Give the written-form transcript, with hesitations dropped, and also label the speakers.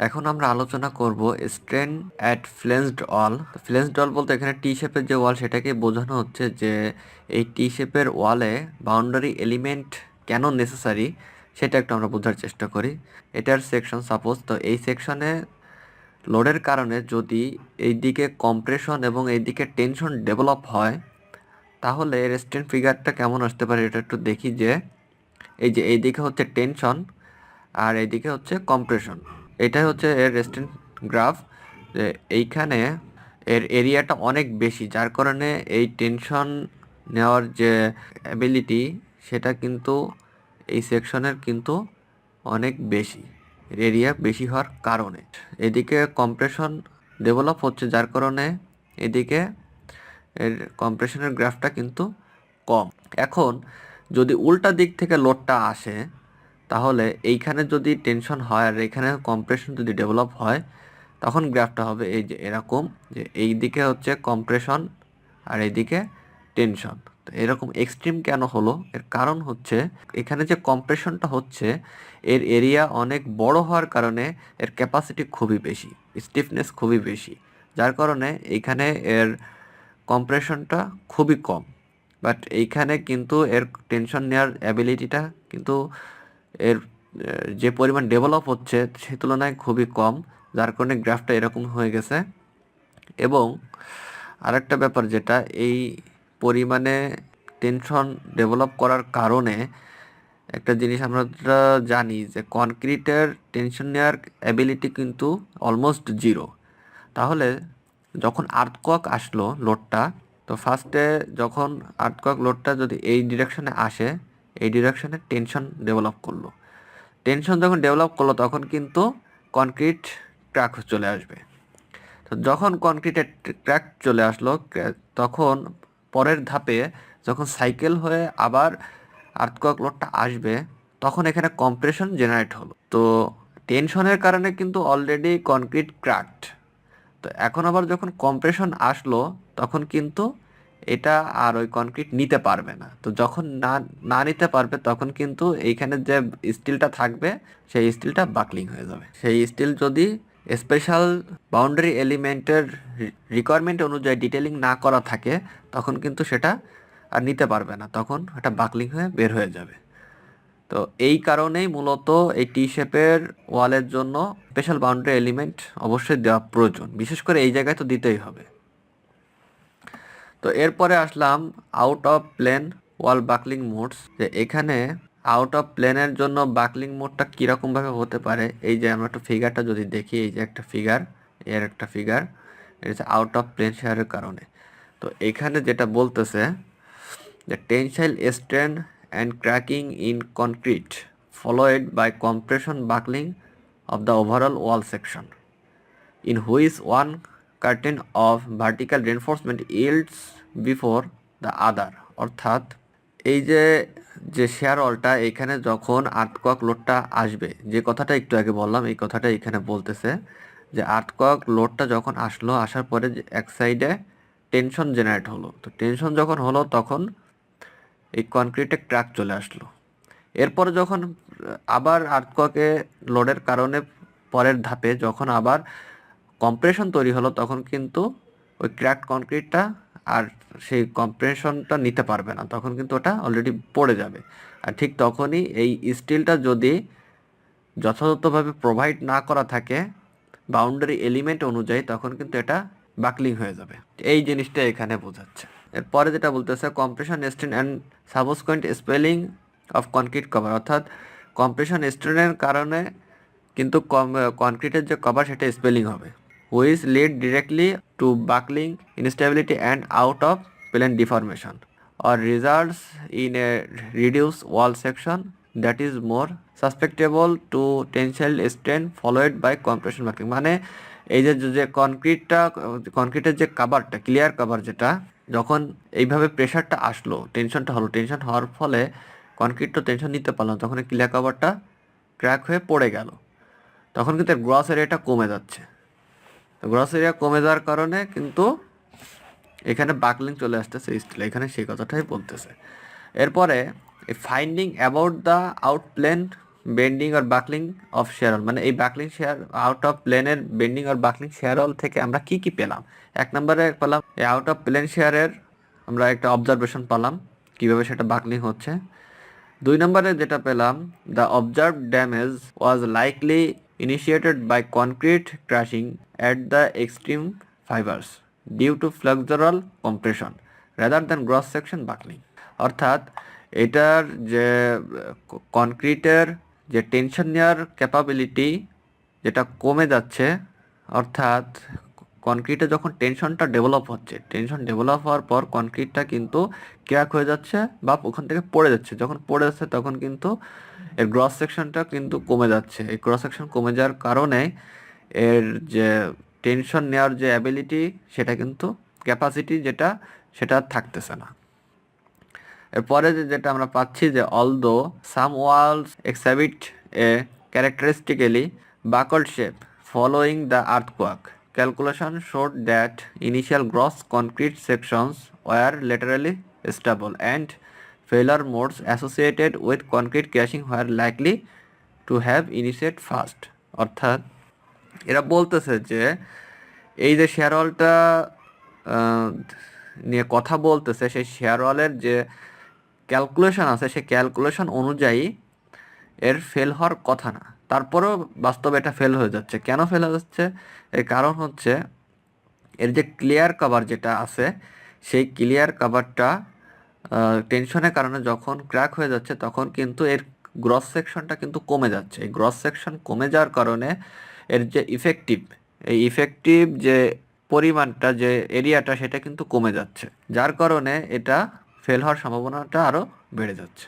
Speaker 1: এখন আমরা আলোচনা করব স্ট্রেন অ্যাট ফ্লেঞ্জড ওয়াল। ফ্লেঞ্জড ওয়াল বলতে এখানে টি শেপের যে ওয়াল সেটাকে বোঝানো হচ্ছে যে এই টি শেপের ওয়ালে বাউন্ডারি এলিমেন্ট কেন নেসেসারি সেটা একটু আমরা বোঝার চেষ্টা করি। এটার সেকশন সাপোজ, তো এই সেকশনে লোডের কারণে যদি এই দিকে কম্প্রেশন এবং এই দিকে টেনশন ডেভেলপ হয় তাহলে এর স্ট্রেন ফিগারটা কেমন আসতে পারে এটা একটু দেখি। যে এই যে এইদিকে হচ্ছে টেনশন আর এইদিকে হচ্ছে কম্প্রেশন, এটাই হচ্ছে এর রেস্ট্রেন্ট গ্রাফ। যে এইখানে এর এরিয়াটা অনেক বেশি, যার কারণে এই টেনশন নেওয়ার যে অ্যাবিলিটি সেটা কিন্তু এই সেকশনের কিন্তু অনেক বেশি, এরিয়া বেশি হওয়ার কারণে। এদিকে কম্প্রেশন ডেভেলপ হচ্ছে, যার কারণে এদিকে এর কম্প্রেশনের গ্রাফটা কিন্তু কম। এখন যদি উল্টা দিক থেকে লোডটা আসে তাহলে এইখানে যদি টেনশন হয় আর এখানে কম্প্রেশন যদি ডেভেলপ হয় তখন গ্রাফটা হবে এই যে এরকম, যে এই দিকে হচ্ছে কম্প্রেশন আর এইদিকে টেনশন। তো এরকম এক্সট্রিম কেন হলো, এর কারণ হচ্ছে এখানে যে কম্প্রেশনটা হচ্ছে এর এরিয়া অনেক বড় হওয়ার কারণে এর ক্যাপাসিটি খুবই বেশি, স্টিফনেস খুবই বেশি, যার কারণে এইখানে এর কম্প্রেশনটা খুবই কম। বাট এইখানে কিন্তু এর টেনশন নেওয়ার অ্যাবিলিটিটা কিন্তু এর যে পরিমাণ ডেভেলপ হচ্ছে সে তুলনায় খুবই কম, যার কারণে গ্রাফটা এরকম হয়ে গেছে। এবং আরেকটা ব্যাপার যেটা, এই পরিমাণে টেনশন ডেভেলপ করার কারণে একটা জিনিস আমরা জানি যে কনক্রিটের টেনশন নেওয়ার অ্যাবিলিটি কিন্তু অলমোস্ট জিরো। তাহলে যখন আর্থকোয়াক আসলো লোডটা, তো ফার্স্টে যখন আর্থকোয়াক লোডটা যদি এই ডিরেকশনে আসে, এই ডিরেকশনে টেনশন ডেভেলপ করলো, টেনশন যখন ডেভেলপ করলো তখন কিন্তু কনক্রিট ক্র্যাক চলে আসবে। তো যখন কনক্রিটের ক্র্যাক চলে আসলো তখন পরের ধাপে যখন সাইকেল হয়ে আবার আর্থকোয়াক লোডটা আসবে তখন এখানে কম্প্রেশন জেনারেট হলো। তো টেনশনের কারণে কিন্তু অলরেডি কনক্রিট ক্র্যাকড। তো এখন আবার যখন কম্প্রেশন আসলো তখন কিন্তু এটা আর ওই কনক্রিট নিতে পারবে না। তো যখন না না নিতে পারবে তখন কিন্তু এইখানে যে স্টিলটা থাকবে সেই স্টিলটা বাকলিং হয়ে যাবে। সেই স্টিল যদি স্পেশাল বাউন্ডারি এলিমেন্টের রিকোয়ারমেন্ট অনুযায়ী ডিটেলিং না করা থাকে তখন কিন্তু সেটা আর নিতে পারবে না, তখন এটা বাকলিং হয়ে বের হয়ে যাবে। তো এই কারণেই মূলত এই টি শেপের ওয়ালের জন্য স্পেশাল বাউন্ডারি এলিমেন্ট অবশ্যই দেওয়া প্রয়োজন, বিশেষ করে এই জায়গায় তো দিতেই হবে। তো এরপরে আসলাম out of plane wall buckling modes. যে এখানে আউট অফ প্লেনের জন্য বাকলিং মোডটা কীরকমভাবে হতে পারে, এই যে আমরা একটা ফিগারটা যদি দেখি, এই যে একটা ফিগার, এর একটা ফিগার, এটা হচ্ছে আউট অফ প্লেন শেয়ারের কারণে। তো এখানে যেটা বলতেছে যে tensile strain and cracking in concrete followed by compression buckling of the overall wall section, in which one curtain of vertical reinforcement yields before the other। অর্থাৎ এই যে যে শেয়ার ওয়ালটা এখানে যখন আর্থকোয়াক লোডটা আসবে, যে কথাটা একটু আগে বললাম এই কথাটা এখানে বলতেছে যে আর্থকোয়াক লোডটা যখন আসলো, আসার পরে যে এক সাইডে টেনশন জেনারেট হলো, তো টেনশন যখন হলো তখন এই কনক্রিটে ক্র্যাক চলে আসলো। এরপরে যখন আবার আর্থকোয়াকে লোডের কারণে পরের ধাপে যখন আবার কম্প্রেশন তৈরি হলো তখন কিন্তু ওই ক্র্যাক কনক্রিটটা আর সেই কম্প্রেশনটা নিতে পারবে না, তখন কিন্তু ওটা অলরেডি পড়ে যাবে। আর ঠিক তখনই এই স্টিলটা যদি যথাযথভাবে প্রোভাইড না করা থাকে বাউন্ডারি এলিমেন্ট অনুযায়ী তখন কিন্তু এটা বাকলিং হয়ে যাবে। এই জিনিসটা এখানে বোঝাচ্ছে। এরপরে যেটা বলতেছে compression strain and subsequent spalling of concrete cover, অর্থাৎ কম্প্রেশন স্ট্রেনের কারণে কিন্তু কনক্রিটের যে কভার সেটা স্পেলিং হবে, which lead directly to buckling instability and out of plane deformation or results in a reduced wall section that is more susceptible to tensile strain followed by compression buckling। মানে এই যে যে কনক্রিটের যে কাভারটা clear cover, যেটা যখন এইভাবে প্রেশারটা আসলো টেনশনটা হলো, টেনশন হওয়ার ফলে কনক্রিট তো টেনশন নিতে পারলো না, তখন ক্লিয়ার কাভারটা ক্র্যাক হয়ে পড়ে গেল, তখন কিন্তু গ্রস এরিয়াটা কমে যাচ্ছে। তো গ্রস এরিয়া কমে যাওয়ার কারণে কিন্তু এখানে বাকলিং চলে আসতেছে স্টিল, এখানে সেই কথাটাই বলতেছে। এরপরে finding about the out plane bending আর বাকলিং অফ শেয়ার ওয়াল, মানে এই বাকলিং শেয়ার আউট অফ প্লেনের বেন্ডিং আর বাকলিং শেয়ার ওয়াল থেকে আমরা কি কি পেলাম। এক নম্বরে পেলাম এই আউট অফ প্লেন শেয়ারের আমরা একটা অবজারভেশন পেলাম কিভাবে সেটা বাকলিং হচ্ছে। দুই নম্বরে যেটা পেলাম, the observe damage was likely initiated by concrete crashing at the extreme fibres due to flexural compression rather than gross section buckling. অর্থাৎ এটার যে কনক্রিটের যে টেনশন নেওয়ার ক্যাপাবিলিটি যেটা কমে যাচ্ছে, অর্থাৎ কনক্রিটে যখন টেনশনটা ডেভেলপ হচ্ছে, টেনশন ডেভেলপ হওয়ার পর কনক্রিটটা কিন্তু ক্র্যাক হয়ে যাচ্ছে বা ওখান থেকে পড়ে যাচ্ছে। যখন পড়ে যাচ্ছে তখন কিন্তু এর গ্রস সেকশনটা কিন্তু কমে যাচ্ছে। এই ক্রস সেকশন কমে যাওয়ার কারণে এর যে টেনশন নেওয়ার যে অ্যাবিলিটি সেটা কিন্তু ক্যাপাসিটি যেটা সেটা আর থাকতেছে না। এরপরে যেটা আমরা পাচ্ছি যে although some Waals এক্সাবিট A ক্যারেক্টারিস্টিক্যালি buckled shape following the earthquake. Calculation showed that initial gross concrete sections were laterally stable and failure modes associated with concrete crashing were likely to have initiated first. অর্থাৎ এরা বলতেছে যে এই যে share ওয়ালটা নিয়ে কথা বলতেছে, সেই শেয়ার ওয়ালের যে ক্যালকুলেশন আছে সেই ক্যালকুলেশন অনুযায়ী এর ফেল হওয়ার কথা না, তারপরেও বাস্তবে এটা ফেল হয়ে যাচ্ছে। কেন ফেল হয়ে যাচ্ছে? এর কারণ হচ্ছে এর যে ক্লিয়ার কভার যেটা আছে সেই ক্লিয়ার কভারটা টেনশনের কারণে যখন ক্র্যাক হয়ে যাচ্ছে তখন কিন্তু এর গ্রস সেকশনটা কিন্তু কমে যাচ্ছে। এই গ্রস সেকশন কমে যাওয়ার কারণে এর যে ইফেক্টিভ যে পরিমাণটা, যে এরিয়াটা, সেটা কিন্তু কমে যাচ্ছে, যার কারণে এটা ফেল হওয়ার সম্ভাবনাটা আরও বেড়ে যাচ্ছে।